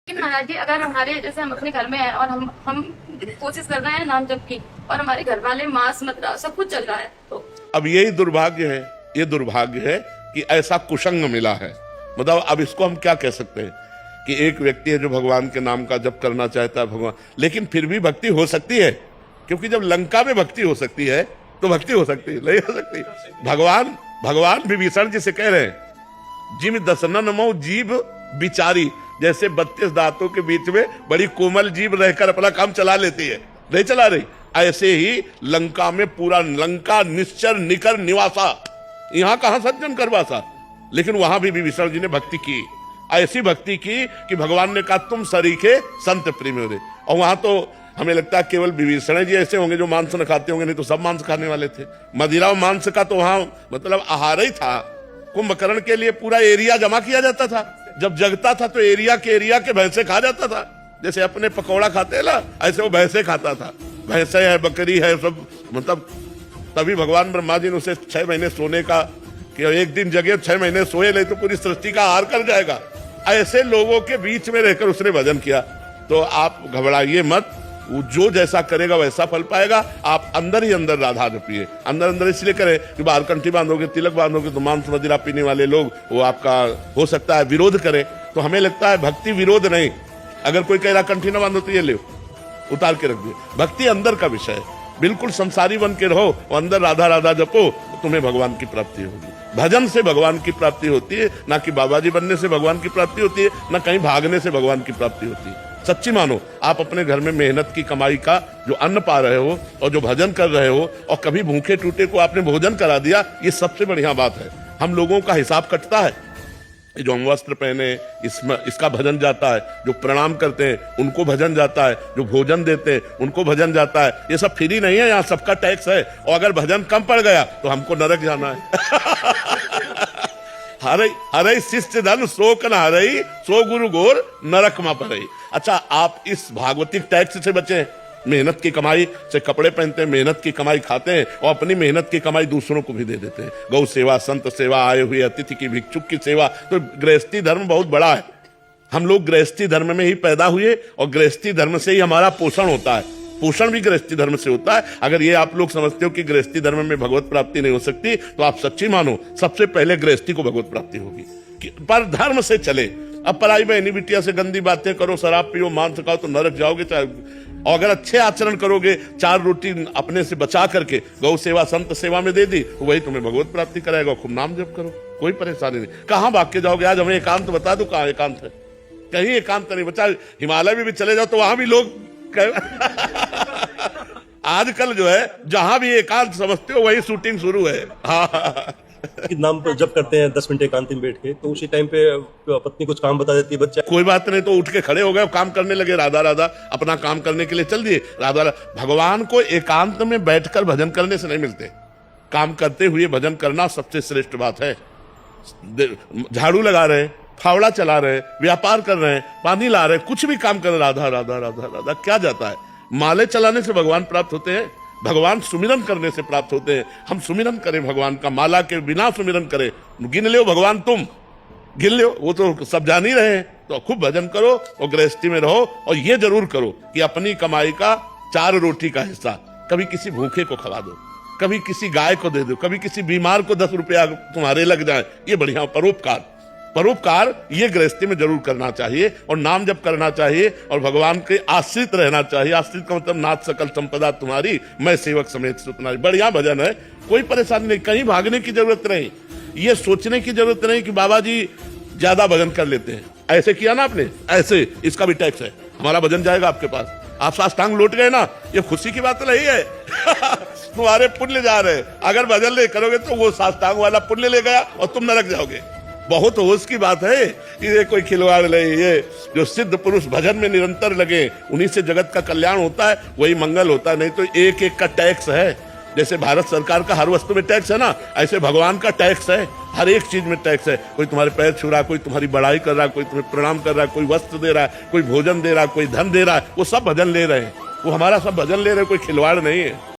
लेकिन महाराज जी, अगर हमारे जैसे हम अपने घर में हैं और हम कोशिश कर रहे हैं नाम जप की, और हमारे घर वाले मांस मदिरा सब कुछ चल रहा है, तो अब यही दुर्भाग्य है, ये दुर्भाग्य है कि ऐसा कुसंग मिला है। मतलब अब इसको हम क्या कह सकते हैं कि एक व्यक्ति है जो भगवान के नाम का जप करना चाहता है भगवान, लेकिन फिर भी भक्ति हो सकती है, क्योंकि जब लंका में भक्ति हो सकती है तो भक्ति हो सकती है, नहीं हो सकती। भगवान विभीषण जी से कह रहे हैं, जिम दसना नमो जीव बिचारी, जैसे 32 दांतों के बीच में बड़ी कोमल जीभ रहकर अपना काम चला लेती है, नहीं चला रही, ऐसे ही लंका में पूरा लंका निश्चर निकर निवासा, यहां कहां सज्जन करवासा, लेकिन वहां भी विभीषण जी ने भक्ति की, ऐसी भक्ति की कि भगवान ने कहा तुम सरीखे संत प्रेमी हो। और वहां तो हमें लगता है केवल विभीषण जी ऐसे होंगे जो मांस न खाते होंगे, नहीं तो सब मांस खाने वाले थे। मदिरा मांस का तो वहां मतलब आहार ही था। कुंभकर्ण के लिए पूरा एरिया जमा किया जाता था, जब जगता था तो एरिया के भैंसे खा जाता था, जैसे अपने पकौड़ा खाते हैं ना, ऐसे वो भैंसे खाता था। भैंसे है, बकरी है, सब मतलब। तभी भगवान ब्रह्मा जी ने उसे 6 महीने सोने का, कि एक दिन जगे 6 महीने सोए, नहीं तो पूरी सृष्टि का आहार कर जाएगा। ऐसे लोगों के बीच में रहकर उसने भजन किया। तो आप घबराइए मत, वो जो जैसा करेगा वैसा फल पाएगा। आप अंदर ही अंदर राधा जपिए, अंदर इसलिए करें कि बाहर कंठी बांधोगे, तिलक बांधोगे तो मांस मदिरा पीने वाले लोग वो आपका हो सकता है विरोध करें। तो हमें लगता है भक्ति विरोध नहीं। अगर कोई कह रहा कंठी ना बांधो तो ये ले उतार के रख दिए। भक्ति अंदर का विषय है, बिल्कुल संसारी बन के रहो और अंदर राधा राधा जपो, तो तुम्हें भगवान की प्राप्ति होगी। भजन से भगवान की प्राप्ति होती है, ना कि बाबा जी बनने से भगवान की प्राप्ति होती है, ना कहीं भागने से भगवान की प्राप्ति होती है। सच्ची मानो, आप अपने घर में मेहनत की कमाई का जो अन्न पा रहे हो और जो भजन कर रहे हो, और कभी भूखे टूटे को आपने भोजन करा दिया, ये सबसे बढ़िया बात है। हम लोगों का हिसाब कटता है, जो हम वस्त्र पहने इसका भजन जाता है, जो प्रणाम करते हैं उनको भजन जाता है, जो भोजन देते हैं उनको भजन जाता है। ये सब फ्री नहीं है, यहाँ सबका टैक्स है। और अगर भजन कम पड़ गया तो हमको नरक जाना है। हरई शिष्य धन शोक न हरई, सो गुरु गोर नरक मा पड़ई। अच्छा, आप इस भागवतिक टैक्स से बचे। मेहनत की कमाई से कपड़े पहनते हैं, मेहनत की कमाई खाते हैं, और अपनी मेहनत की कमाई दूसरों को भी दे देते हैं। गौ सेवा, संत सेवा, आए हुए अतिथि की, भिक्षुक की सेवा। तो गृहस्थी धर्म बहुत बड़ा है। हम लोग गृहस्थी धर्म में ही पैदा हुए और गृहस्थी धर्म से ही हमारा पोषण होता है। पोषण भी गृहस्थी धर्म से होता है। अगर ये आप लोग समझते हो कि गृहस्थी धर्म में भगवत प्राप्ति नहीं हो सकती, तो आप सच्ची मानो, सबसे पहले गृहस्थी को भगवत प्राप्ति होगी। पर धर्म से चले। अब पराई बहनी बिटिया से गंदी बातें करो, शराब पियो, मांस खाओ तो नरक जाओगे। और अगर अच्छे आचरण करोगे, 4 रोटी अपने से बचा करके गौ सेवा, संत सेवा में दे दी, तो वही तुम्हें भगवत प्राप्ति कराएगा। खूब नाम जप करो, कोई परेशानी नहीं। कहाँ भाग के जाओगे? आज हमें एकांत बता दो, कहाँ एकांत है? कहीं एकांत नहीं बचा। हिमालय में भी चले जाओ तो वहां भी लोग आजकल जो है जहां भी एकांत समझते हो वही शूटिंग शुरू है। हाँ, नाम पर जब करते हैं 10 मिनट एकांत में बैठ के, तो उसी टाइम पे पत्नी कुछ काम बता देती है, बच्चा कोई बात नहीं, तो उठ के खड़े हो गए, काम करने लगे, राधा राधा अपना काम करने के लिए चल दिए। राधा भगवान को एकांत में बैठकर भजन करने से नहीं मिलते। काम करते हुए भजन करना सबसे श्रेष्ठ बात है। झाड़ू लगा रहे, फावड़ा चला रहे, व्यापार कर रहे हैं, पानी ला रहे, कुछ भी काम कर रहे, राधा राधा राधा राधा क्या जाता है? माले चलाने से भगवान प्राप्त होते हैं, भगवान सुमिरन करने से प्राप्त होते हैं। हम सुमिरन करें भगवान का, माला के बिना सुमिरन करें। गिन लो भगवान, तुम गिन लो, वो तो सब जान ही रहे हैं। तो खूब भजन करो और गृहस्थी में रहो, और ये जरूर करो कि अपनी कमाई का 4 रोटी का हिस्सा कभी किसी भूखे को खिला दो, कभी किसी गाय को दे दो, कभी किसी बीमार को 10 रुपया तुम्हारे लग जाए। ये बढ़िया परोपकार ये गृहस्थी में जरूर करना चाहिए, और नाम जप करना चाहिए, और भगवान के आश्रित रहना चाहिए। आश्रित का मतलब नाथ सकल संपदा तुम्हारी, मैं सेवक समेत सुतनारी। बढ़िया भजन है, कोई परेशानी नहीं, कहीं भागने की जरूरत नहीं, ये सोचने की जरूरत नहीं कि बाबा जी ज्यादा भजन कर लेते हैं। ऐसे किया ना आपने, ऐसे इसका भी टैक्स है, हमारा भजन जाएगा आपके पास। आप साष्टांग लौट गए ना, ये खुशी की बात नहीं है। तुम्हारे पुण्य जा रहे। अगर भजन ले करोगे तो वो साष्टांग वाला पुण्य ले गया और तुम नरक जाओगे। बहुत होश की बात है कि ये कोई खिलवाड़ नहीं। ये जो सिद्ध पुरुष भजन में निरंतर लगे, उन्हीं से जगत का कल्याण होता है, वही मंगल होता है। नहीं तो एक एक का टैक्स है। जैसे भारत सरकार का हर वस्तु में टैक्स है ना, ऐसे भगवान का टैक्स है, हर एक चीज में टैक्स है। कोई तुम्हारे पैर छू रहा है, कोई तुम्हारी बड़ाई कर रहा है, कोई तुम्हें प्रणाम कर रहा है, कोई वस्त्र दे रहा है, कोई भोजन दे रहा है, कोई धन दे रहा है, वो सब भजन ले रहे हैं। वो हमारा सब भजन ले रहे हैं, कोई खिलवाड़ नहीं है।